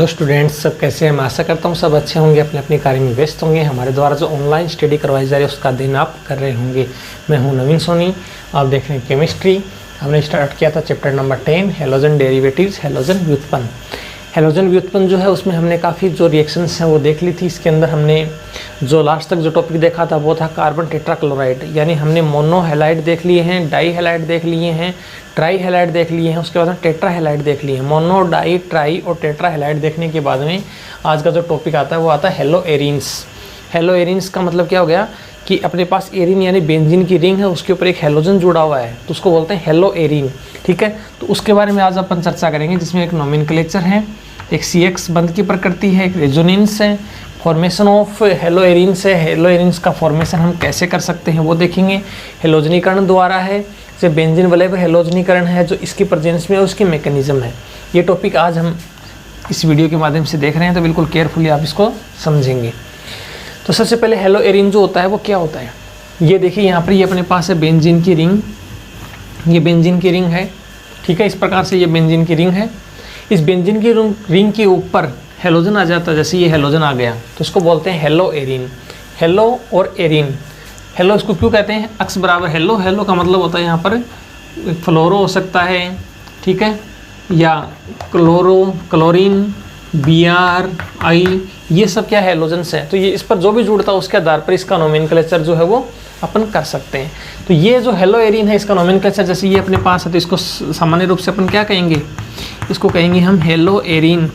Hello students, सब कैसे हैं। मैं आशा करता हूँ सब अच्छे होंगे, अपने अपने कार्य में व्यस्त होंगे। हमारे द्वारा जो ऑनलाइन स्टडी करवाई जा रही है उसका अध्ययन आप कर रहे होंगे। मैं हूँ नवीन सोनी, आप देख रहे हैं केमिस्ट्री। हमने स्टार्ट किया था chapter number 10 halogen derivatives, halogen व्युत्पन्न। हैलोजन व्युत्पन्न जो है उसमें हमने काफ़ी जो रिएक्शंस हैं वो देख ली थी। इसके अंदर हमने जो लास्ट तक जो टॉपिक देखा था वो था कार्बन टेट्राक्लोराइड, यानी हमने मोनो हैलाइड देख लिए हैं, डाई हैलाइड देख लिए हैं, ट्राई हैलाइड देख लिए हैं, उसके बाद में टेट्रा हैलाइड देख लिए हैं। मोनो, डाई, ट्राई और टेट्रा हैलाइड देखने के बाद में आज का जो टॉपिक आता है वो आता है हेलो एरीन्स। हेलो एरीन्स का मतलब क्या हो गया कि अपने पास एरीन यानी बेंजीन की रिंग है, उसके ऊपर एक हैलोजन जुड़ा हुआ है तो उसको बोलते हैं हेलो एरीन। ठीक है, तो उसके बारे में आज अपन चर्चा करेंगे, जिसमें एक नोमेनक्लेचर है, एक CX बंध की प्रकृति है, एक रेजोनेंस है, फॉर्मेशन ऑफ हेलो एरीन्स है। हेलो एरीन्स का फॉर्मेशन हम कैसे कर सकते हैं वो देखेंगे। हेलोजनीकरण द्वारा है, जैसे बेंजीन वाले पर हेलोजनीकरण है जो इसकी प्रेजेंस में है, उसकी मैकेनिज्म है। ये टॉपिक आज हम इस वीडियो के माध्यम से देख रहे हैं, तो बिल्कुल केयरफुली आप इसको समझेंगे। तो सबसे पहले हेलो एरीन जो होता है वो क्या होता है, ये देखिए यहाँ पर ये अपने पास है बेंजीन की रिंग, ये बेंजीन की रिंग है। ठीक है, इस प्रकार से ये बेंजीन की रिंग है। इस बेंजीन की रिंग के ऊपर हेलोजन आ जाता है, जैसे ये हेलोजन आ गया तो इसको बोलते हैं हेलो एरीन। हेलो और एरीन, हेलो इसको क्यों कहते हैं, अक्स बराबर हेलो। हेलो का मतलब होता है यहाँ पर फ्लोरो हो सकता है, ठीक है, या क्लोरो, क्लोरीन, Br, ये सब क्या हेलोजन्स हैं। तो ये इस पर जो भी जुड़ता है उसके आधार पर इसका नोमेनक्लेचर जो है वो अपन कर सकते हैं। तो ये जो हेलो एरीन है इसका नोमेनक्लेचर जैसे ये अपने पास है तो इसको सामान्य रूप से अपन क्या कहेंगे, इसको कहेंगे हम हेलो एरीन।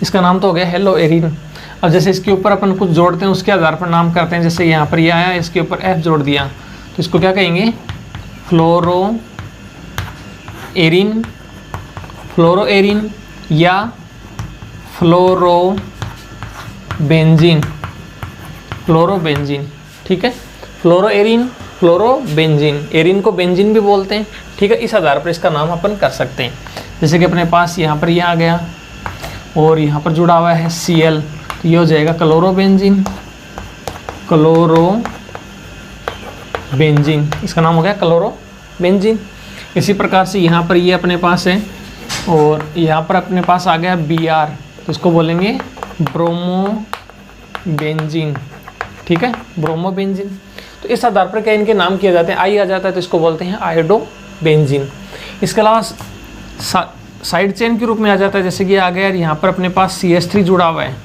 इसका नाम तो हो गया हेलो एरीन। अब जैसे इसके ऊपर अपन कुछ जोड़ते हैं उसके आधार पर नाम करते हैं, जैसे यहाँ पर ये आया, इसके ऊपर F जोड़ दिया तो इसको क्या कहेंगे, फ्लोरो एरीन, फ्लोरो एरीन या फ्लोरो बेंजीन, फ्लोरो बेंजीन। ठीक है, फ्लोरो एरीन, फ्लोरो बेंजीन, एरीन को बेंजीन भी बोलते हैं। ठीक है, इस आधार पर इसका नाम अपन कर सकते हैं। जैसे कि अपने पास यहाँ पर ये आ गया और यहाँ पर जुड़ा हुआ है Cl, तो ये हो जाएगा क्लोरो बेंजीन, क्लोरो बेंजीन, इसका नाम हो गया क्लोरो बेंजीन। इसी प्रकार से यहाँ पर ये अपने पास है और यहाँ पर अपने पास आ गया Br, तो इसको बोलेंगे ब्रोमो बेंजीन। ठीक है, ब्रोमो बेंजीन। तो इस आधार पर क्या इनके नाम किए जाते हैं, आई आ जाता है तो इसको बोलते हैं आयोडो बेंजीन। इसके अलावा साइड चेन के रूप में आ जाता है, जैसे कि आ गया यहाँ पर अपने पास CH3 जुड़ा हुआ है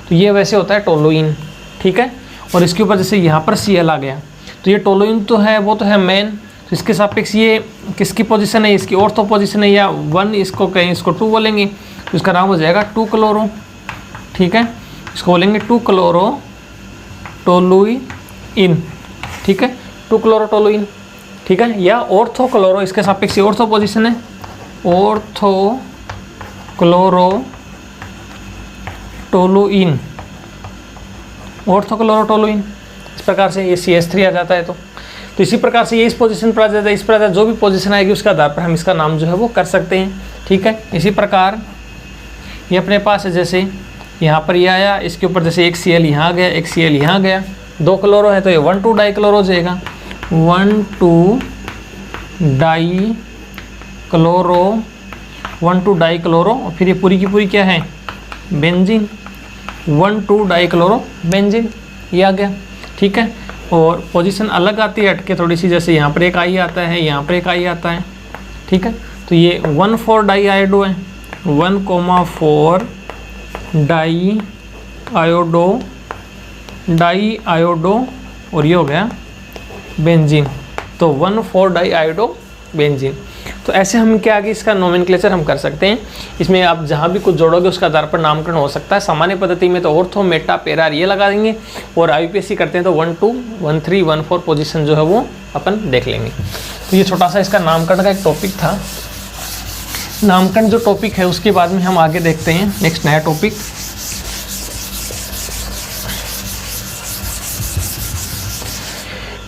तो ये वैसे होता है टोलुइन। ठीक है, और इसके ऊपर जैसे यहाँ पर Cl आ गया तो ये टोलुइन तो है, वो तो है मेन, तो इसके सापेक्ष ये किसकी पोजीशन है, इसकी ऑर्थो पोजीशन है, या 1 इसको कहें, इसको 2 बोलेंगे तो इसका नाम हो जाएगा 2 क्लोरो। ठीक है, इसको बोलेंगे 2 क्लोरो टोलुइन। ठीक है, 2 क्लोरो टोलुइन। ठीक है, या ऑर्थो क्लोरो, इसके सापेक्ष ऑर्थो पोजीशन है, ortho chloro toluene, ortho chloro toluene. इस प्रकार से ये CH3 आ जाता है। तो इसी प्रकार से ये इस पोजीशन पर आ जाता है। इस प्रकार जो भी पोजीशन आएगी उसके आधार पर हम इसका नाम जो है वो कर सकते हैं। ठीक है, इसी प्रकार ये अपने पास है, जैसे यहाँ पर ये आया, इसके ऊपर जैसे एक Cl यहाँ गया, एक Cl यहाँ गया, 2 क्लोरो है तो ये 1,2 डाई क्लोरो हो जाएगा, 1,2 डाई क्लोरो, 1,2 डाई क्लोरो, और फिर ये पूरी की पूरी क्या है, बेंजीन, 1,2 डाई क्लोरो बेंजीन, ये आ गया। ठीक है, और पोजीशन अलग आती है हटके थोड़ी सी, जैसे यहाँ पर एक आई आता है, यहाँ पर एक आई आता है। ठीक है, तो ये 1,4 डाई आयोडो है, 1,4 डाई आयोडो, और ये हो गया बेंजीन, तो 1,4 डाई आयोडो बेंजीन। तो ऐसे हम क्या आगे इसका नोमेनक्लेचर हम कर सकते हैं। इसमें आप जहाँ भी कुछ जोड़ोगे उसका आधार पर नामकरण हो सकता है। सामान्य पद्धति में तो ऑर्थो, मेटा, पेरा ये लगा देंगे, और IUPAC करते हैं तो 1, 2, 1, 3, 1, 4 पोजीशन जो है वो अपन देख लेंगे। तो ये छोटा सा इसका नामकरण का एक टॉपिक था। नामकरण जो टॉपिक है उसके बाद में हम आगे देखते हैं नेक्स्ट नया टॉपिक।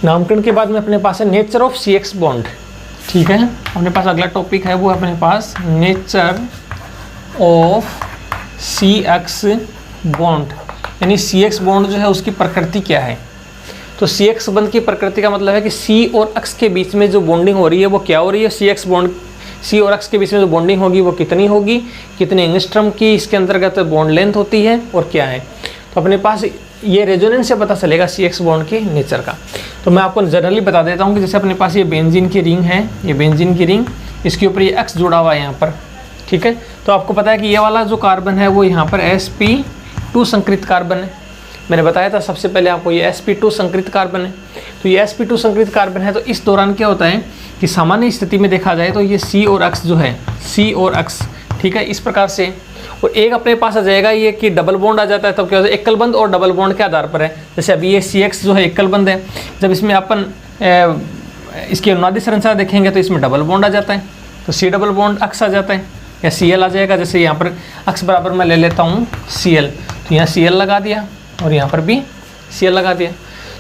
नामकरण के बाद में अपने पास है नेचर ऑफ CX बॉन्ड। ठीक है, अपने पास अगला टॉपिक है वो अपने पास नेचर ऑफ CX बॉन्ड, यानी CX बॉन्ड जो है उसकी प्रकृति क्या है। तो CX बॉन्ड की प्रकृति का मतलब है कि C और X के बीच में जो बॉन्डिंग हो रही है वो क्या हो रही है, CX बॉन्ड सी और एक्स के बीच में जो बॉन्डिंग होगी वो कितनी होगी, कितने एंगस्ट्रॉम की इसके अंतर्गत बॉन्ड लेंथ होती है और क्या है। तो अपने पास ये रेजोनेंस से पता चलेगा सी एक्स बॉन्ड के नेचर का। तो मैं आपको जनरली बता देता हूँ कि जैसे अपने पास ये बेंजीन की रिंग है, ये बेंजीन की रिंग, इसके ऊपर ये एक्स जुड़ा हुआ है यहाँ पर, ठीक है। तो आपको पता है कि ये वाला जो कार्बन है वो यहाँ पर sp2 संकृत कार्बन है। मैंने बताया था सबसे पहले आपको ये sp2 संकृत कार्बन है। तो ये sp2 संकृत कार्बन है, तो इस दौरान क्या होता है कि सामान्य स्थिति में देखा जाए तो ये C और X जो है, C और X, ठीक है, इस प्रकार से। और एक अपने पास आ जाएगा ये कि डबल बॉन्ड आ जाता है, तब क्या होता है एकल बंद और डबल बॉन्ड के आधार पर है। जैसे अभी ये CX जो है एकल बंद है, जब इसमें अपन इसकी अनुनादी संरचना देखेंगे तो इसमें डबल बॉन्ड आ जाता है, तो C डबल बॉन्ड X आ जाता है या Cl आ जाएगा। जैसे यहाँ पर X बराबर मैं ले लेता हूँ Cl, तो यहाँ Cl लगा दिया और यहाँ पर भी Cl लगा दिया।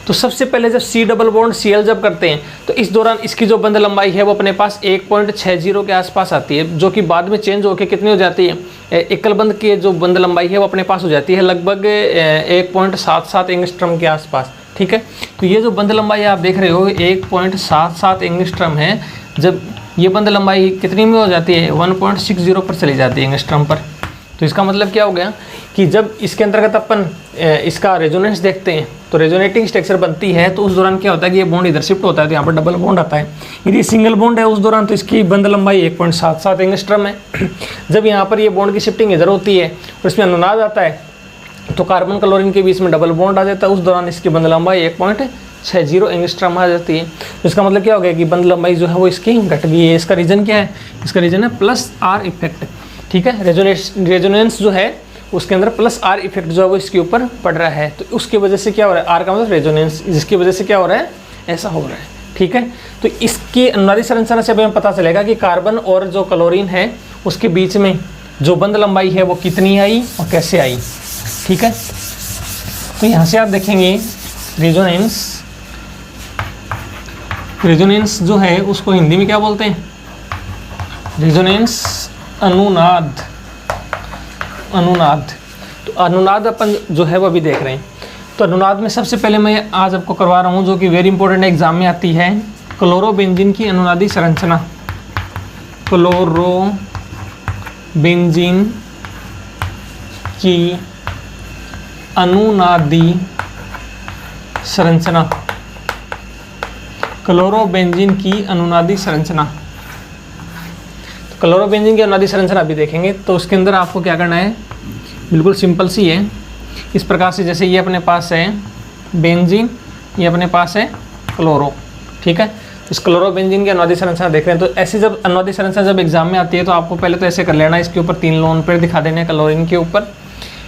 तो सबसे पहले जब C डबल बॉन्ड Cl जब करते हैं तो इस दौरान इसकी जो बंध लंबाई है वो अपने पास 1.60 के आसपास आती है, जो कि बाद में चेंज होकर कितनी हो जाती है, एकल बंध की जो बंध लंबाई है वो अपने पास हो जाती है लगभग 1.77 एंगस्ट्रॉम के आसपास, ठीक है। तो ये जो बंध लंबाई आप देख रहे हो 1.77 एंगस्ट्रॉम है। जब ये बंध लंबाई कितनी में हो जाती है, 1.60 पर चली जाती है एंगस्ट्रॉम पर। तो इसका मतलब क्या हो गया कि जब इसके अंतर्गत अपन इसका रेजोनेंस देखते हैं तो रेजोनेटिंग स्ट्रक्चर बनती है, तो उस दौरान क्या होता है कि ये बॉन्ड इधर शिफ्ट होता है, तो यहाँ पर डबल बॉन्ड आता है। यदि सिंगल बॉन्ड है उस दौरान तो इसकी बंध लंबाई 1.77 एंगस्ट्रॉम है। जब यहाँ पर ये बॉन्ड की शिफ्टिंग इधर होती है और इसमें अनुनाद आता है तो कार्बन क्लोरीन के बीच में डबल बॉन्ड आ जाता है, उस दौरान इसकी बंध लंबाई 1.60 एंगस्ट्रॉम आ जाती है। तो इसका मतलब क्या हो गया कि बंध लंबाई जो है वो इसकी घट गई है। इसका रीजन क्या है, इसका रीजन है प्लस आर इफेक्ट, ठीक है। रेजोनेंस जो है उसके अंदर प्लस आर इफेक्ट जो है वो इसके ऊपर पड़ रहा है, तो उसकी वजह से क्या हो रहा है, आर का मतलब रेजोनेंस, जिसकी वजह से क्या हो रहा है, ऐसा हो रहा है, ठीक है। तो इसकी अनुनादी संरचना से हमें पता चलेगा कि कार्बन और जो क्लोरीन है उसके बीच में जो बंध लंबाई है वो कितनी आई और कैसे आई, ठीक है। तो यहाँ से आप देखेंगे रेजोनेंस जो है उसको हिंदी में क्या बोलते हैं, रेजोनेंस अनुनाद। तो अनुनाद अपन जो है वो अभी देख रहे हैं। तो अनुनाद में सबसे पहले मैं आज आपको करवा रहा हूँ जो कि वेरी इंपॉर्टेंट एग्जाम में आती है, क्लोरोबेंजीन की अनुनादी संरचना। क्लोरोबेंजीन की अनुनादी संरचना, क्लोरोबेंजीन की अनुनादी संरचना। क्लोरोबेंजीन की अनुनादी संरचना अभी देखेंगे। तो उसके अंदर आपको क्या करना है, बिल्कुल सिंपल सी है। इस प्रकार से जैसे ये अपने पास है बेंजीन, ये अपने पास है क्लोरो, ठीक है। इस क्लोरोबेंजीन की अनुनादी संरचना देख रहे हैं। तो ऐसी जब अनुनादी संरचना जब एग्जाम में आती है तो आपको पहले तो ऐसे कर लेना, इसके ऊपर 3 लोन पेड़ दिखा देने क्लोरीन के ऊपर,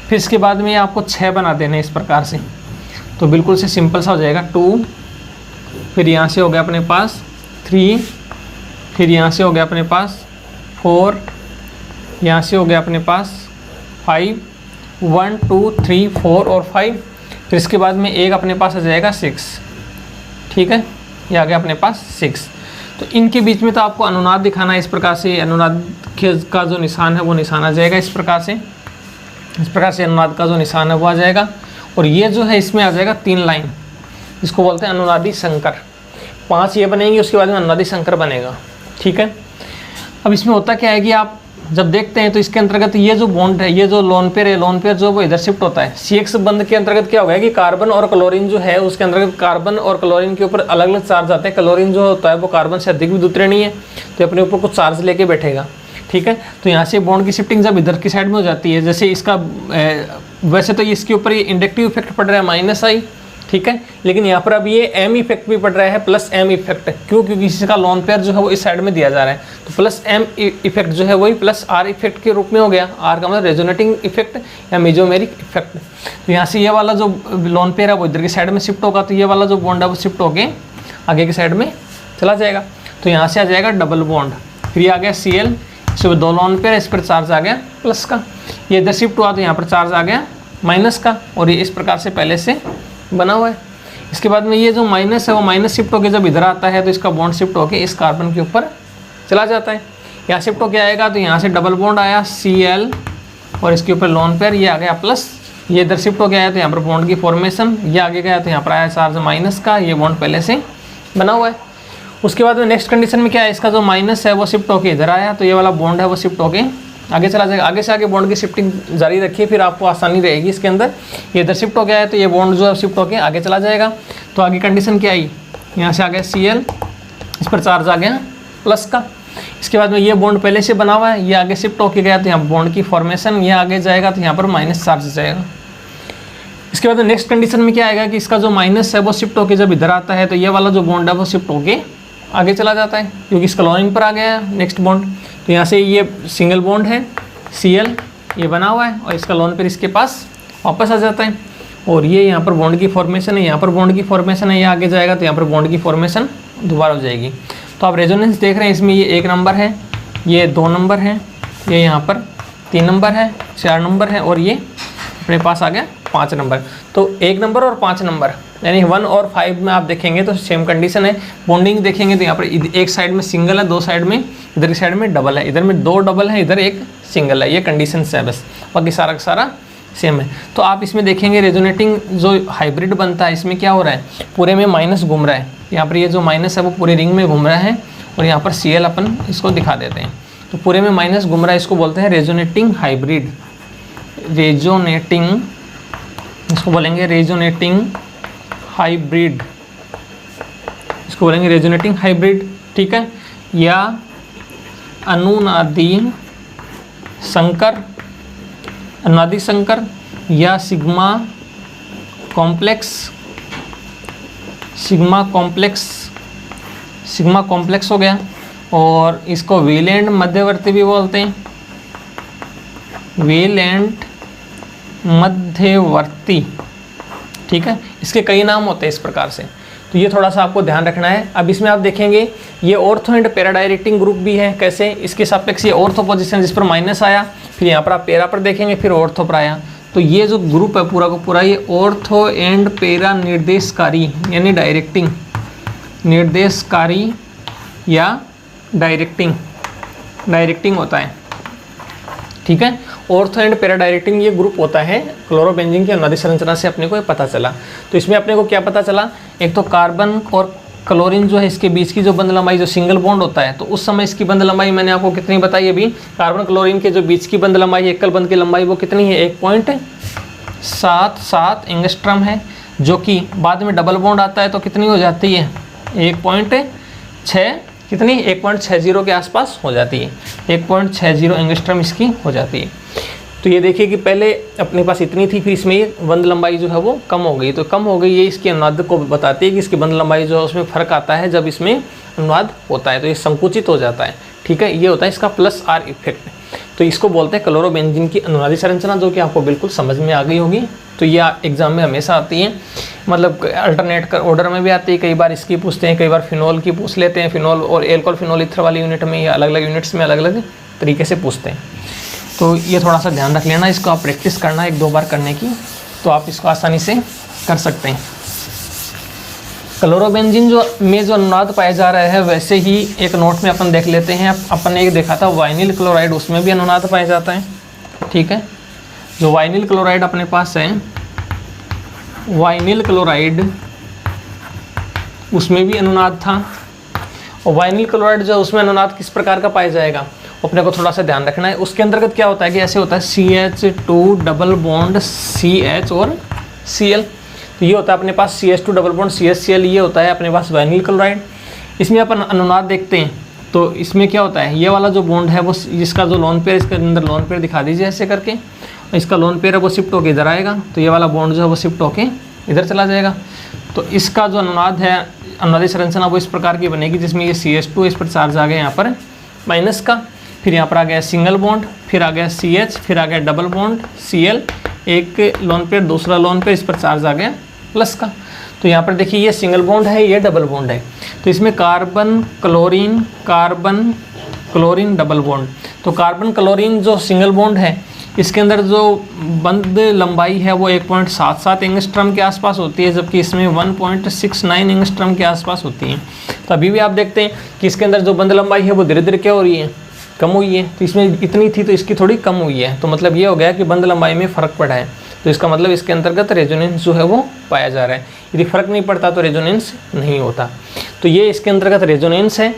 फिर इसके बाद में आपको 6 बना देने इस प्रकार से। तो बिल्कुल से सिंपल सा हो जाएगा 2, फिर यहाँ से हो गया अपने पास 3, फिर यहाँ से हो गया अपने पास 4, यहाँ से हो गया अपने पास 5, 1 2 3 4 और 5, फिर इसके बाद में एक अपने पास आ जाएगा 6, ठीक है, ये आ गया अपने पास 6। तो इनके बीच में तो आपको अनुनाद दिखाना है। इस प्रकार से अनुनाद का जो निशान है वो निशान आ जाएगा इस प्रकार से अनुनाद का जो निशान है वो आ जाएगा। और ये जो है इसमें आ जाएगा 3 लाइन, इसको बोलते हैं अनुनादी संकर। 5 ये बनेंगे, उसके बाद में अनुनादी संकर बनेगा, ठीक है। अब इसमें होता क्या है कि आप जब देखते हैं तो इसके अंतर्गत ये जो बॉन्ड है, ये जो लोन पेयर है, लोन पेयर जो वो इधर शिफ्ट होता है। CX बंध के अंतर्गत क्या होगा कि कार्बन और क्लोरीन जो है उसके अंतर्गत कार्बन और क्लोरीन के ऊपर अलग अलग चार्ज आते हैं। क्लोरीन जो होता है वो कार्बन से अधिक विद्युतऋणी है, तो अपने ऊपर कुछ चार्ज लेके बैठेगा, ठीक है। तो यहाँ से बॉन्ड की शिफ्टिंग जब इधर की साइड में हो जाती है, जैसे इसका वैसे तो इसके ऊपर ये इंडक्टिव इफेक्ट पड़ रहा है -I, ठीक है, लेकिन यहाँ पर अब ये M इफेक्ट भी पड़ रहा है, +M इफेक्ट। क्यों? क्योंकि इसका लोन पेयर जो है वो इस साइड में दिया जा रहा है, तो +M इफेक्ट जो है वही +R इफेक्ट के रूप में हो गया। R का मतलब रेजोनेटिंग इफेक्ट या मेजोमेरिक इफेक्ट। तो यहाँ से ये वाला जो लोन पेयर है वो इधर की साइड में शिफ्ट होगा, तो ये वाला जो बॉन्ड है वो शिफ्ट होके आगे की साइड में चला जाएगा। तो यहाँ से आ जाएगा डबल बॉन्ड, फिर ये आ गया Cl, इसमें 2 लोन पेयर, इस पर चार्ज आ गया प्लस का, ये इधर शिफ्ट हुआ तो यहाँ पर चार्ज आ गया माइनस का, और ये इस प्रकार से पहले से बना हुआ है। इसके बाद में ये जो माइनस है वो माइनस शिफ्ट होकर जब इधर आता है तो इसका बॉन्ड शिफ्ट होकर इस कार्बन के ऊपर चला जाता है। यहाँ शिफ्ट होकर आएगा तो यहाँ से डबल बॉन्ड आया Cl और इसके ऊपर लोन पेयर, ये आ गया प्लस, ये इधर शिफ्ट हो गया है तो यहाँ पर बॉन्ड की फॉर्मेशन, ये आगे गया तो यहाँ पर आया चार्ज माइनस का, ये बॉन्ड पहले से बना हुआ है। उसके बाद में नेक्स्ट कंडीशन में क्या है, इसका जो माइनस है वो शिफ्ट होके इधर आया, तो ये वाला बॉन्ड है वो शिफ्ट होके आगे चला जाएगा। आगे से आगे बॉन्ड की शिफ्टिंग जारी रखिए, फिर आपको आसानी रहेगी इसके अंदर। ये इधर शिफ्ट हो गया है तो ये बॉन्ड जो है शिफ्ट होके आगे चला जाएगा। तो आगे कंडीशन क्या आई, यहाँ से आ गया Cl, इस पर चार्ज आ गया प्लस का। इसके बाद में ये बॉन्ड पहले से बना हुआ है, ये आगे शिफ्ट होके गया तो यहाँ बॉन्ड की फॉर्मेशन, ये आगे जाएगा तो यहाँ पर माइनस चार्ज जाएगा। इसके बाद नेक्स्ट कंडीशन में क्या आएगा कि इसका जो माइनस है वो शिफ्ट होके जब इधर आता है तो ये वाला जो बॉन्ड है वो शिफ्ट होके आगे चला जाता है, क्योंकि इस क्लोरीन पर आ गया है नेक्स्ट बॉन्ड। तो यहाँ से ये सिंगल बॉन्ड है Cl, ये बना हुआ है, और इसका लोन पेयर इसके पास वापस आ जाता है। और ये यहाँ पर बॉन्ड की फॉर्मेशन है, यहाँ पर बॉन्ड की फॉर्मेशन है, ये आगे जाएगा तो यहाँ पर बॉन्ड की फॉर्मेशन दोबारा हो जाएगी। तो आप रेजोनेंस देख रहे हैं, इसमें ये 1 नंबर है, ये 2 नंबर है, ये यहाँ पर 3 नंबर है, 4 नंबर है, और ये अपने पास आ गया 5 नंबर। तो 1 नंबर और 5 नंबर यानी 1 और 5 में आप देखेंगे तो सेम कंडीशन है। बॉन्डिंग देखेंगे तो यहाँ पर एक साइड में सिंगल है, 2 साइड में, इधर की साइड में डबल है, इधर में 2 डबल है, इधर 1 सिंगल है। ये कंडीशन है बस, बाकी सारा का सारा सेम है। तो आप इसमें देखेंगे रेजोनेटिंग जो हाइब्रिड बनता है, इसमें क्या हो रहा है, पूरे में माइनस घूम रहा है। यहाँ पर ये जो माइनस है वो पूरे रिंग में घूम रहा है, और यहाँ पर Cl अपन इसको दिखा देते हैं। तो पूरे में माइनस घूम रहा है, इसको बोलते हैं रेजोनेटिंग हाइब्रिड। रेजोनेटिंग, इसको बोलेंगे रेजोनेटिंग हाइब्रिड, इसको बोलेंगे रेजोनेटिंग हाइब्रिड, ठीक है। या अनुनादी संकर, अनुनादी संकर, या sigma complex, sigma complex, sigma complex हो गया। और इसको वेलेंट मध्यवर्ती भी बोलते हैं, वेलेंट मध्यवर्ती, ठीक है। इसके कई नाम होते हैं इस प्रकार से, तो ये थोड़ा सा आपको ध्यान रखना है। अब इसमें आप देखेंगे ये ortho and para directing group भी है। कैसे, इसके सापेक्ष ये ऑर्थो पोजीशन जिस पर माइनस आया, फिर यहाँ पर आप पैरा पर देखेंगे, फिर ऑर्थो पर आया। तो ये जो ग्रुप है पूरा का पूरा ये ऑर्थो एंड पैरा निर्देशकारी यानी डायरेक्टिंग, निर्देशकारी या डायरेक्टिंग, डायरेक्टिंग होता है, ठीक है। ऑर्थो एंड पैरा डायरेक्टिंग ये ग्रुप होता है। क्लोरोबेंजीन की अनुनादी संरचना से अपने को ये पता चला। तो इसमें अपने को क्या पता चला, एक तो कार्बन और क्लोरीन जो है इसके बीच की जो बंध लंबाई, जो सिंगल बॉन्ड होता है, तो उस समय इसकी बंध लंबाई मैंने आपको कितनी बताई अभी, कार्बन क्लोरीन के जो बीच की बंध लंबाई, एकल बंध की लंबाई वो कितनी है, 1.77 एंगस्ट्रम है, जो कि बाद में डबल बॉन्ड आता है तो कितनी हो जाती है, 1.6 कितनी 1.60 के आसपास हो जाती है, 1.60 एंगस्ट्रम इसकी हो जाती है। तो ये देखिए कि पहले अपने पास इतनी थी, फिर इसमें ये बंध लंबाई जो है वो कम हो गई। तो कम हो गई, ये इसकी अनुनाद को बताती है कि इसकी बंध लंबाई जो है उसमें फ़र्क आता है जब इसमें अनुनाद होता है, तो ये संकुचित हो जाता है, ठीक है। ये होता है इसका प्लस आर इफेक्ट। तो इसको बोलते हैं क्लोरोबेंजीन की अनुनादी संरचना, जो कि आपको बिल्कुल समझ में आ गई होगी। तो ये एग्जाम में हमेशा आती है, मतलब अल्टरनेट ऑर्डर में भी आती है, कई बार इसकी पूछते हैं, कई बार फिनोल की पूछ लेते हैं, फिनोल और एल्कोहल फिनोल ईथर वाली यूनिट में या अलग अलग यूनिट्स में अलग अलग तरीके से पूछते हैं। तो ये थोड़ा सा ध्यान रख लेना, इसको आप प्रैक्टिस करना 1-2 बार करने की, तो आप इसको आसानी से कर सकते हैं। क्लोरोबेंजीन जो में जो अनुनाद पाया जा रहा है, वैसे ही एक नोट में अपन देख लेते हैं। अपन ने एक देखा था वाइनिल क्लोराइड, उसमें भी अनुनाद पाया जाता है, ठीक है। जो वाइनिल क्लोराइड अपने पास है, वाइनिल क्लोराइड उसमें भी अनुनाद था। और वाइनिल क्लोराइड जो उसमें अनुनाद किस प्रकार का पाया जाएगा, अपने को थोड़ा सा ध्यान रखना है। उसके अंतर्गत क्या होता है कि ऐसे होता है CH2 डबल बॉन्ड CH और Cl, तो ये होता है अपने पास CH2 डबल बॉन्ड CHCl, ये होता है अपने पास वाइनिल क्लोराइड। इसमें अपन अनुनाद देखते हैं तो इसमें क्या होता है, ये वाला जो बॉन्ड है वो, जिसका जो लोन पेयर, इसके अंदर लोन पेयर दिखा दीजिए ऐसे करके, इसका लोन पेयर है वो शिफ्ट होकर इधर आएगा, तो ये वाला बॉन्ड जो है वो शिफ्ट होके इधर चला जाएगा। तो इसका जो अनुनाद है, अनुनादी संरचना वो इस प्रकार की बनेगी, जिसमें ये CH2 इस पर चार्ज आ गया यहाँ पर माइनस का, फिर यहाँ पर आ गया सिंगल बॉन्ड, फिर आ गया CH, फिर आ गया डबल बॉन्ड Cl, एक लोन पेयर, दूसरा लोन पेयर, इस पर चार्ज आ गया प्लस का। तो यहाँ पर देखिए ये सिंगल बॉन्ड है, ये डबल बॉन्ड है, तो इसमें carbon chlorine, carbon chlorine double bond. तो कार्बन क्लोरीन जो सिंगल बॉन्ड है, इसके अंदर जो बंध लंबाई है वो 1.77 एंगस्ट्रम के आसपास होती है, जबकि इसमें 1.69 एंगस्ट्रम के आसपास होती है। तो अभी भी आप देखते हैं कि इसके अंदर जो बंध लंबाई है वो धीरे धीरे क्या हो रही है, कम हुई है। तो इसमें इतनी थी तो इसकी थोड़ी कम हुई है, तो मतलब ये हो गया कि बंध लंबाई में फ़र्क पड़ा है। तो इसका मतलब इसके अंतर्गत रेजोनेंस जो है वो पाया जा रहा है। यदि फ़र्क नहीं पड़ता तो रेजोनेंस नहीं होता। तो ये इसके अंतर्गत रेजोनेंस है,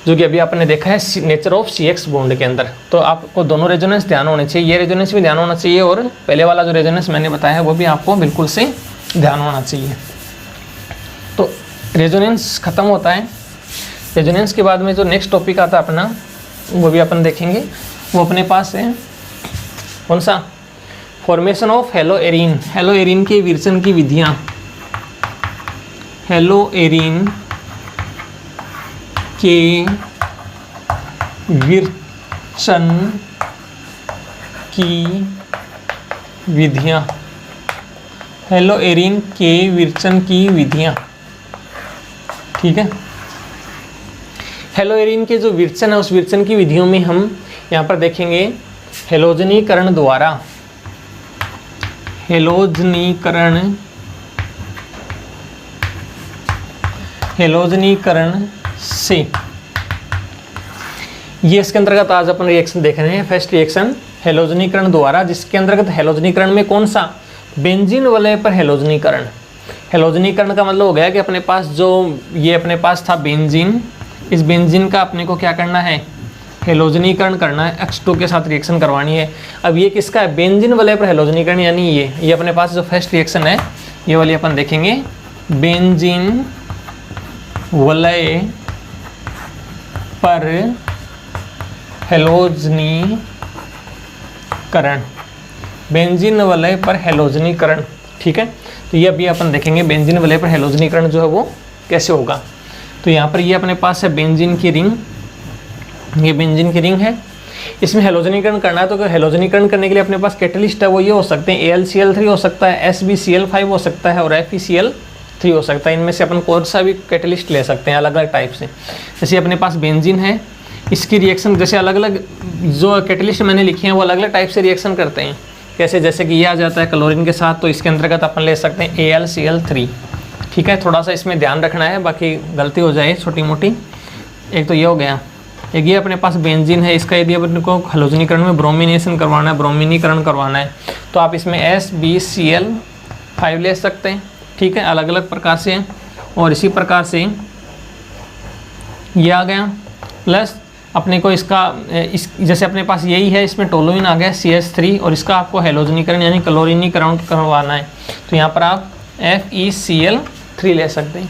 जो कि अभी आपने देखा है नेचर ऑफ CX बॉन्ड के अंदर। तो आपको दोनों रेजोनेंस ध्यान होने चाहिए, ये रेजोनेंस भी ध्यान होना चाहिए और पहले वाला जो रेजोनेंस मैंने बताया है वो भी आपको बिल्कुल से ध्यान होना चाहिए। तो रेजोनेंस खत्म होता है। रेजोनेंस के बाद में जो नेक्स्ट टॉपिक आता है अपना, वो भी अपन देखेंगे। वो अपने पास है कौन सा, formation of hello arene. Hello arene के विरचन की विधियाँ, हेलो एरीन के विरचन की विधियाँ, हेलो एरीन के विरचन की विधियाँ, ठीक है। हेलो एरीन के जो विरचन है उस विरचन की विधियों में हम यहाँ पर देखेंगे हेलोजनीकरण द्वारा, हेलोजनीकरण से, ये इसके अंतर्गत आज अपन रिएक्शन देख रहे हैं। फर्स्ट रिएक्शन हेलोजनीकरण द्वारा, जिसके अंतर्गत हेलोजनीकरण में कौन सा, बेंजीन वलय पर हेलोजनीकरण। हेलोजनीकरण का मतलब हो गया कि अपने पास जो ये अपने पास था बेंजीन, इस बेंजीन का अपने को क्या करना है, हेलोजनीकरण करना है, X2 के साथ रिएक्शन करवानी है। अब ये किसका है, बेंजीन वलय पर हेलोजनीकरण, यानी ये अपने पास जो फर्स्ट रिएक्शन है ये वाली अपन देखेंगे, बेंजीन वलय पर हेलोजनीकरण, बेंजीन वलय पर हेलोजनीकरण, ठीक है। तो ये अभी अपन देखेंगे बेंजीन वलय पर हेलोजनीकरण जो है वो कैसे होगा। तो यहाँ पर ये अपने पास है बेंजीन की रिंग, ये बेंजीन की रिंग है, इसमें हेलोजनीकरण करना है। तो हेलोजनीकरण करने के लिए अपने पास कैटलिस्ट है वो ये हो सकते हैं, AlCl3 हो सकता है, SbCl5 हो सकता है और FeCl3 हो सकता है। इनमें से अपन कौन सा भी कैटलिस्ट ले सकते हैं अलग अलग टाइप से। जैसे अपने पास बेंजीन है, इसकी रिएक्शन जैसे अलग अलग जो कैटलिस्ट मैंने लिखे हैं वो अलग अलग टाइप से रिएक्शन करते हैं। कैसे, जैसे कि ये आ जाता है क्लोरीन के साथ, तो इसके अंतर्गत अपन ले सकते हैं AlCl3, ठीक है। थोड़ा सा इसमें ध्यान रखना है, बाकी गलती हो जाए छोटी मोटी। एक तो ये हो गया, एक ये अपने पास बेंजीन है, इसका यदि अपन को हेलोजनीकरण में ब्रोमिनेशन करवाना है, ब्रोमिनीकरण करवाना है, तो आप इसमें SbCl5 ले सकते हैं, ठीक है, अलग अलग प्रकार से। और इसी प्रकार से ये आ गया, प्लस अपने को इसका जैसे अपने पास यही है, इसमें टोलुइन आ गया CH3 और इसका आपको हेलोजनीकरण यानी क्लोरीनीकरण करवाना है, तो यहाँ पर आप FeCl3 ले सकते हैं।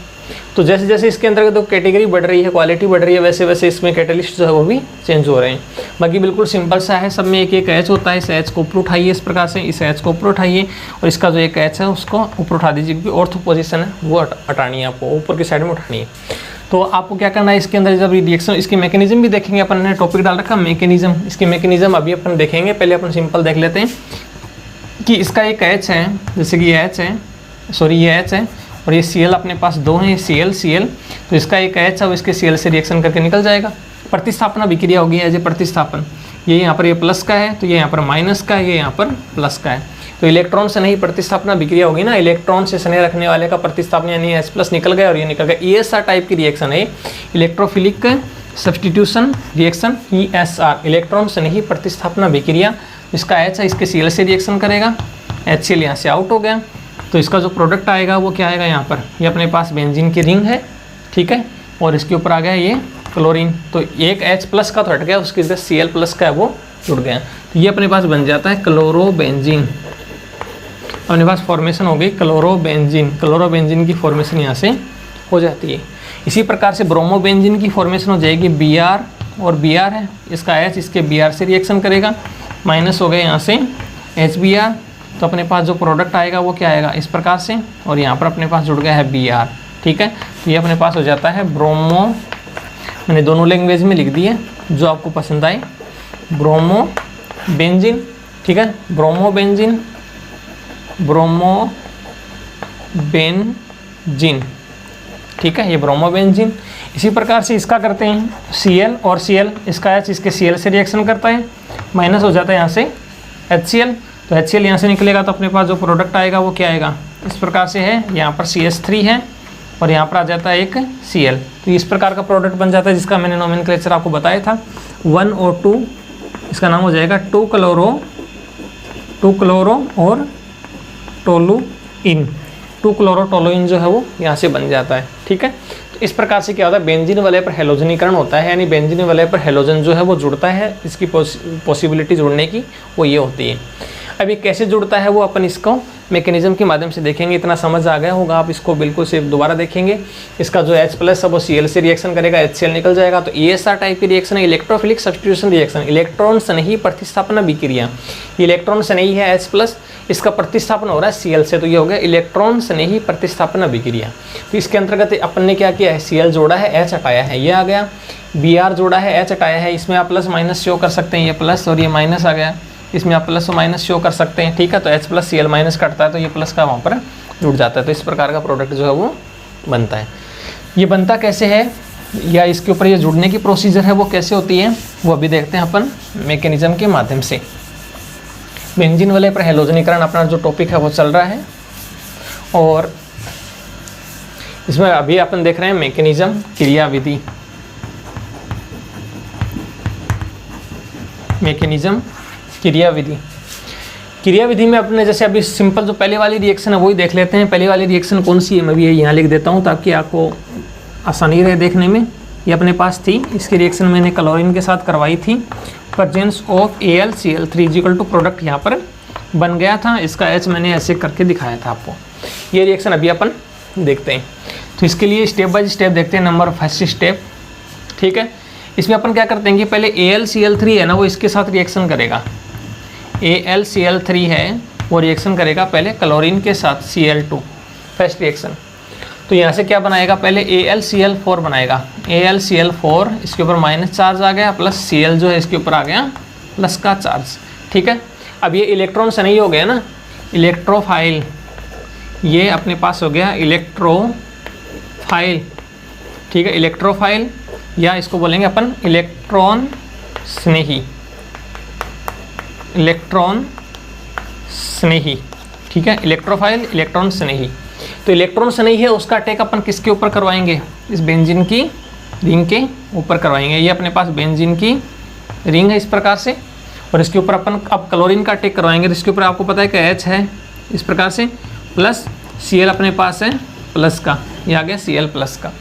तो जैसे जैसे इसके अंतर्गत तो कैटेगरी बढ़ रही है, क्वालिटी बढ़ रही है, वैसे वैसे इसमें कैटलिस्ट जो है वो भी चेंज हो रहे हैं। बाकी बिल्कुल सिंपल सा है, सब में एक एक H होता है, इस H को ऊपर उठाइए इस प्रकार से, इस H को ऊपर उठाइए और इसका जो एक H है उसको ऊपर उठा दीजिए, क्योंकि ऑर्थो पोजीशन है वो हटानी है, आपको ऊपर की साइड में उठानी है। तो आपको क्या करना है, इसके अंदर जब रिएक्शन, इसकी मैकेनिज्म भी देखेंगे, अपन ने टॉपिक डाल रखा मैकेनिज्म, इसकी मैकेनिज्म अभी अपन देखेंगे। पहले अपन सिंपल देख लेते हैं कि इसका एक H है, जैसे कि ये H है, सॉरी ये H है और ये Cl अपने पास दो हैं, Cl, तो इसका एक H है वो इसके Cl से रिएक्शन करके निकल जाएगा। प्रतिस्थापना विक्रिया होगी एज ए प्रतिस्थापन, ये यहाँ पर ये प्लस का है तो ये यहाँ पर माइनस का है, ये यहाँ पर प्लस का है। तो इलेक्ट्रॉन से नहीं प्रतिस्थापना विक्रिया होगी ना, इलेक्ट्रॉन से स्नेह रखने वाले का प्रतिस्थापन, यानी H+ निकल गया और ये निकल गया। ESR टाइप की रिएक्शन है, electrophilic substitution reaction ESR, electron से नहीं प्रतिस्थापना विक्रिया। इसका H है इसके Cl से रिएक्शन करेगा, HCl यहाँ से आउट हो गया, तो इसका जो प्रोडक्ट आएगा वो क्या आएगा, यहाँ पर ये अपने पास बेंजीन की रिंग है, ठीक है, और इसके ऊपर आ गया ये क्लोरीन, तो एक H+ का तो हट गया, उसकी जगह Cl+ का है वो जुड़ गया, तो ये अपने पास बन जाता है क्लोरोबेंजीन। अपने पास फॉर्मेशन हो गई क्लोरोबेंजीन, क्लोरोबेंजीन की फॉर्मेशन यहाँ से हो जाती है। इसी प्रकार से ब्रोमोबेंजीन की फॉर्मेशन हो जाएगी, Br और Br है, इसका H इसके Br से रिएक्शन करेगा, माइनस हो गया यहाँ से HBr, तो अपने पास जो प्रोडक्ट आएगा वो क्या आएगा इस प्रकार से, और यहाँ पर अपने पास जुड़ गया है Br, ठीक है। तो ये अपने पास हो जाता है ब्रोमो, मैंने दोनों लैंग्वेज में लिख दिए जो आपको पसंद आए, ब्रोमोबेंजीन, ठीक है, ब्रोमोबेंजीन, ब्रोमोबेंजीन, ठीक है, ये ब्रोमोबेंजीन। इसी प्रकार से इसका करते हैं Cl और Cl, इसका H इसके Cl से रिएक्शन करता है, माइनस हो जाता है यहाँ से HCl, तो HCl यहाँ से निकलेगा तो अपने पास जो प्रोडक्ट आएगा वो क्या आएगा इस प्रकार से है, यहाँ पर CH3 है और यहाँ पर आ जाता है एक Cl, तो इस प्रकार का प्रोडक्ट बन जाता है जिसका मैंने नोमेनक्लेचर आपको बताया था 1O2, इसका नाम हो जाएगा 2 क्लोरो और टोलुइन, 2 क्लोरो टोलुइन जो है वो यहाँ से बन जाता है, ठीक है। तो इस प्रकार से क्या होता है, बेंजीन वलय पर हैलोजनीकरण होता है, यानी बेंजीन वलय पर हैलोजन जो है वो जुड़ता है, इसकी पॉसिबिलिटी जुड़ने की वो ये होती है। अब ये कैसे जुड़ता है वो अपन इसको मैकेनिज्म के माध्यम से देखेंगे। इतना समझ आ गया होगा, आप इसको बिल्कुल से दोबारा देखेंगे। इसका जो H+ है वो Cl से रिएक्शन करेगा, HCl निकल जाएगा, तो ESR टाइप की रिएक्शन है, इलेक्ट्रोफिलिक सब्स्टिट्यूशन रिएक्शन, इलेक्ट्रॉन स्नेही प्रतिस्थापन अभिक्रिया। इलेक्ट्रॉन स्नेही है H+, इसका प्रतिस्थापन हो रहा है Cl से, तो ये हो गया इलेक्ट्रॉन स्नेही प्रतिस्थापन अभिक्रिया। तो इसके अंतर्गत अपन ने क्या किया है, Cl जोड़ा है, H हटाया है, ये आ गया। Br जोड़ा है, H हटाया है, इसमें आप प्लस माइनस शो कर सकते हैं, ये प्लस और ये माइनस आ गया, इसमें आप प्लस और माइनस शो कर सकते हैं, ठीक है। तो H+ Cl माइनस कटता है तो ये प्लस का वहाँ पर जुड़ जाता है, तो इस प्रकार का प्रोडक्ट जो है वो बनता है। ये बनता कैसे है या इसके ऊपर ये जुड़ने की प्रोसीजर है वो कैसे होती है वो अभी देखते हैं अपन मैकेनिज्म के माध्यम से। बेंजीन वलय पर हैलोजनीकरण अपना जो टॉपिक है वो चल रहा है, और इसमें अभी अपन देख रहे हैं मैकेनिज्म, क्रियाविधि, मैकेनिज्म क्रियाविधि। क्रियाविधि में अपने जैसे अभी सिंपल जो पहले वाली रिएक्शन है वही देख लेते हैं। पहले वाली रिएक्शन कौन सी है, मैं भी ये यहाँ लिख देता हूँ ताकि आपको आसानी रहे देखने में। ये अपने पास थी, इसकी रिएक्शन मैंने क्लोरीन के साथ करवाई थी। Presence of AlCl3 equal to product यहाँ पर बन गया था, इसका H मैंने ऐसे करके दिखाया था आपको। ये रिएक्शन अभी अपन देखते हैं, तो इसके लिए स्टेप बाय स्टेप देखते हैं। नंबर फर्स्ट स्टेप, ठीक है। इसमें अपन क्या करते हैं कि पहले AlCl3 है ना, वो इसके साथ रिएक्शन करेगा। AlCl3 है वो रिएक्शन करेगा पहले क्लोरीन के साथ Cl2, फर्स्ट रिएक्शन। तो यहाँ से क्या बनाएगा, पहले AlCl4 बनाएगा। AlCl4 इसके ऊपर माइनस चार्ज आ गया, प्लस Cl जो है इसके ऊपर आ गया प्लस का चार्ज, ठीक है। अब ये इलेक्ट्रॉन से नहीं हो गया ना, इलेक्ट्रोफाइल, ये अपने पास हो गया इलेक्ट्रोफाइल, ठीक है। इलेक्ट्रोफाइल या इसको बोलेंगे अपन इलेक्ट्रॉन स्नेही, इलेक्ट्रॉन स्नेही, ठीक है। इलेक्ट्रोफाइल, इलेक्ट्रॉन स्नेही। तो इलेक्ट्रॉन स्नेही है, उसका अटैक अपन किसके ऊपर करवाएंगे, इस बेंजीन की रिंग के ऊपर करवाएंगे। ये अपने पास बेंजीन की रिंग है इस प्रकार से, और इसके ऊपर अपन अब क्लोरीन का अटैक करवाएंगे। तो इसके ऊपर आपको पता है कि H है इस प्रकार से, प्लस Cl अपने पास है प्लस का, ये आ गया Cl+ का।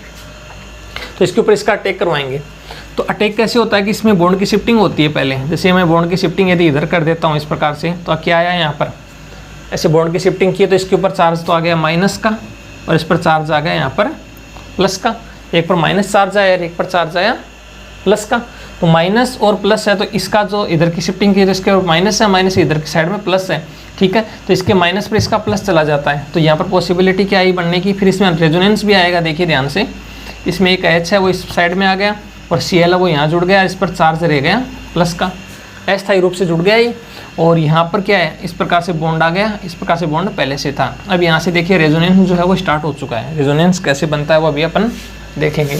तो इसके ऊपर इसका अटैक करवाएंगे। तो अटैक कैसे होता है कि इसमें बॉन्ड की शिफ्टिंग होती है पहले। जैसे मैं बॉन्ड की शिफ्टिंग यदि इधर कर देता हूँ इस प्रकार से, तो क्या आया यहाँ पर, ऐसे बॉन्ड की शिफ्टिंग की तो इसके ऊपर चार्ज तो आ गया माइनस का, और इस पर चार्ज आ गया यहाँ पर प्लस का। एक पर माइनस चार्ज आया और एक पर चार्ज आया प्लस का। तो माइनस और प्लस है, तो इसका जो इधर की शिफ्टिंग की तो इसके माइनस है, माइनस इधर की साइड में प्लस है, ठीक है। तो इसके माइनस पर इसका प्लस चला जाता है। तो यहाँ पर पॉसिबिलिटी क्या आई बनने की, फिर इसमें रेजोनेंस भी आएगा। देखिए ध्यान से, इसमें एक H है वो इस साइड में आ गया, और Cl है वो यहाँ जुड़ गया, इस पर चार्ज रह गया प्लस का, अस्थायी रूप से जुड़ गया ये। और यहाँ पर क्या है, इस प्रकार से बॉन्ड आ गया, इस प्रकार से बॉन्ड पहले से था। अब यहाँ से देखिए रेजोनेंस जो है वो स्टार्ट हो चुका है। रेजोनेंस कैसे बनता है वो अभी अपन देखेंगे।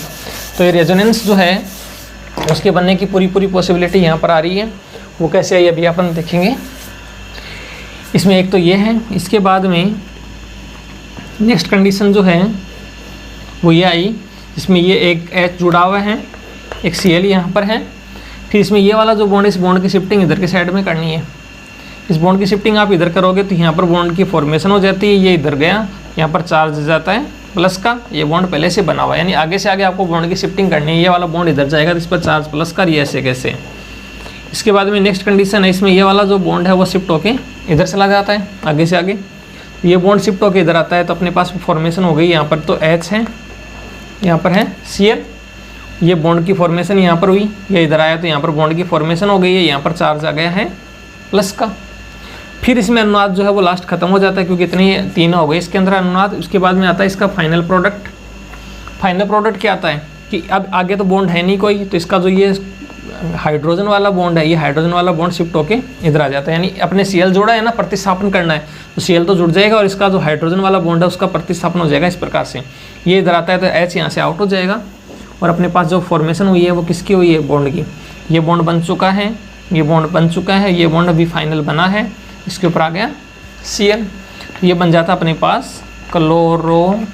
तो ये रेजोनेंस जो है उसके बनने की पूरी पॉसिबिलिटी यहाँ पर आ रही है। वो कैसे आई अभी अपन देखेंगे। इसमें एक तो ये है, इसके बाद में नेक्स्ट कंडीशन जो है वो ये आई, इसमें ये एक H जुड़ा हुआ है, एक Cl यहाँ पर है। फिर इसमें ये वाला जो बॉन्ड, इस बॉन्ड की शिफ्टिंग इधर के साइड में करनी है। इस बॉन्ड की शिफ्टिंग आप इधर करोगे तो यहाँ पर बॉन्ड की फॉर्मेशन हो जाती है। ये इधर गया, यहाँ पर चार्ज जाता है प्लस का, ये बॉन्ड पहले से बना हुआ है, यानी आगे से आगे आपको बॉन्ड की शिफ्टिंग करनी है। ये वाला बॉन्ड इधर जाएगा तो इस पर चार्ज प्लस का, ये ऐसे कैसे। इसके बाद में नेक्स्ट कंडीशन है, इसमें ये वाला जो बॉन्ड है वो शिफ्ट होके इधर चला जाता है आगे से आगे। ये बॉन्ड शिफ्ट होके इधर आता है, तो अपने पास फॉर्मेशन हो गई यहाँ पर। तो H है, यहाँ पर है Cl, ये बॉन्ड की फॉर्मेशन यहाँ पर हुई, ये इधर आया तो यहाँ पर बॉन्ड की फॉर्मेशन हो गई है, यहाँ पर चार्ज आ गया है प्लस का। फिर इसमें अनुनाद जो है वो लास्ट खत्म हो जाता है, क्योंकि इतनी तीन हो गए इसके अंदर अनुनाद। उसके बाद में आता है इसका फाइनल प्रोडक्ट। फाइनल प्रोडक्ट क्या आता है कि अब आगे तो बॉन्ड है नहीं कोई, तो इसका जो ये हाइड्रोजन वाला बॉन्ड है, ये हाइड्रोजन वाला बॉन्ड शिफ्ट होके इधर आ जाता है। यानी अपने Cl जोड़ा है ना, प्रतिस्थापन करना है, तो Cl तो जुड़ जाएगा और इसका जो हाइड्रोजन वाला बॉन्ड है उसका प्रतिस्थापन हो जाएगा इस प्रकार से। ये इधर आता है तो H यहाँ से आउट हो जाएगा, और अपने पास जो फॉर्मेशन हुई है वो किसकी हुई है, बॉन्ड की। ये बॉन्ड बन चुका है, ये बॉन्ड बन चुका है, ये बॉन्ड अभी फाइनल बना है, इसके ऊपर आ गया Cl। तो ये बन जाता अपने पास क्लोरोबेंजीन।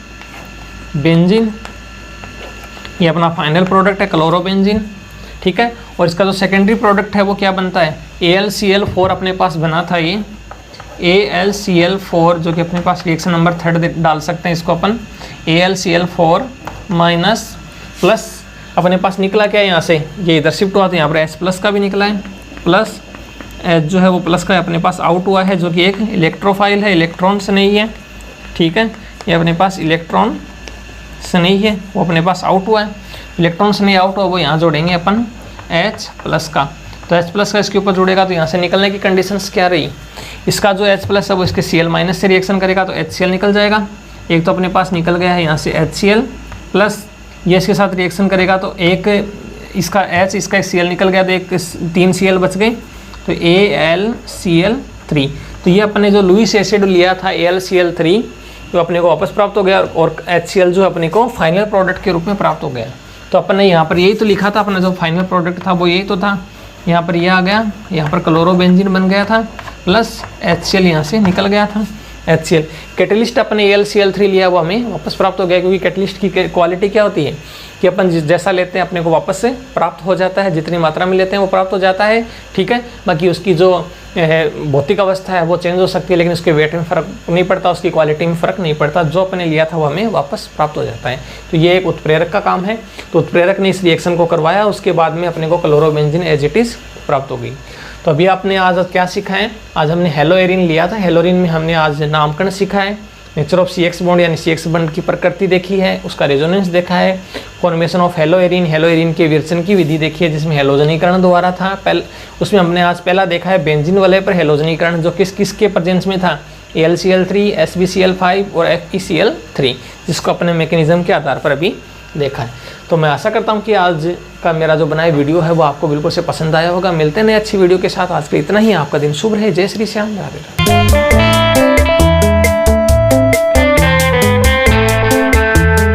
ये अपना फाइनल प्रोडक्ट है क्लोरोबेंजीन, ठीक है। और इसका जो सेकेंडरी प्रोडक्ट है वो क्या बनता है, AlCl4 अपने पास बना था। ये AlCl4 जो कि अपने पास रिएक्शन नंबर 3 डाल सकते हैं इसको अपन। AlCl4 माइनस प्लस अपने पास निकला क्या यहाँ से, ये इधर शिफ्ट हुआ तो यहाँ पर H प्लस का भी निकला है, प्लस H जो है वो प्लस का अपने पास आउट हुआ है, जो कि एक इलेक्ट्रोफाइल है, इलेक्ट्रॉन से नहीं है, ठीक है। ये अपने पास इलेक्ट्रॉन से नहीं है, वो अपने पास आउट हुआ है, इलेक्ट्रॉन से नहीं आउट हुआ, वो यहाँ जोड़ेंगे अपन H प्लस का। तो H प्लस का इसके ऊपर जुड़ेगा तो यहाँ से निकलने की कंडीशंस क्या रही, इसका जो H प्लस है वो इसके Cl माइनस से रिएक्शन करेगा तो HCl निकल जाएगा। एक तो अपने पास निकल गया है यहाँ से HCl प्लस ये इसके साथ रिएक्शन करेगा तो एक इसका H इसका Cl निकल गया तो एक 3 Cl बच गए तो AlCl3। तो ये अपने जो लुईस एसिड लिया था AlCl3 तो अपने को वापस प्राप्त हो गया और HCl जो अपने को फाइनल प्रोडक्ट के रूप में प्राप्त हो गया। तो अपन ने यहाँ पर यही तो लिखा था, अपना जो फाइनल प्रोडक्ट था वो यही तो था। यहाँ पर ये आ गया, यहाँ पर क्लोरोबेंजीन बन गया था प्लस HCl यहाँ से निकल गया था HCl। कैटलिस्ट अपने AlCl3 लिया वो हमें वापस प्राप्त हो गया, क्योंकि कैटलिस्ट की क्वालिटी क्या होती है कि अपन जैसा लेते हैं अपने को वापस से प्राप्त हो जाता है, जितनी मात्रा में लेते हैं वो प्राप्त हो जाता है, ठीक है। बाकी उसकी जो भौतिक अवस्था है वो चेंज हो सकती है, लेकिन उसके वेट में फ़र्क नहीं पड़ता, उसकी क्वालिटी में फ़र्क नहीं पड़ता, जो अपने लिया था वो हमें वापस प्राप्त हो जाता है। तो ये एक उत्प्रेरक का काम है। तो उत्प्रेरक ने इस रिएक्शन को करवाया, उसके बाद में अपने को क्लोरोबेंजीन एज इट इज़ प्राप्त हो गई। तो अभी आपने आज क्या सीखा है, आज हमने हेलोएरिन लिया था, हेलोएरिन में हमने आज नामकरण सीखा है, नेचर ऑफ CX बॉन्ड यानी CX बॉन्ड की प्रकृति देखी है, उसका रेजोनेंस देखा है, फॉर्मेशन ऑफ हेलोएरिन, हेलोएरिन के विरचन की विधि देखी है जिसमें हेलोजनीकरण द्वारा था। उसमें हमने आज पहला देखा है बेंजीन वलय पर हेलोजनीकरण, जो किसके प्रेजेंस में था, AlCl3, SbCl5 और FeCl3, जिसको अपने मैकेनिज्म के आधार पर अभी देखा है। तो मैं आशा करता हूँ कि आज का मेरा जो बनाया वीडियो है वो आपको बिल्कुल से पसंद आया होगा। मिलते हैं नई अच्छी वीडियो के साथ, आज के इतना ही। आपका दिन शुभ रहे। जय श्री श्याम, राधे राधे।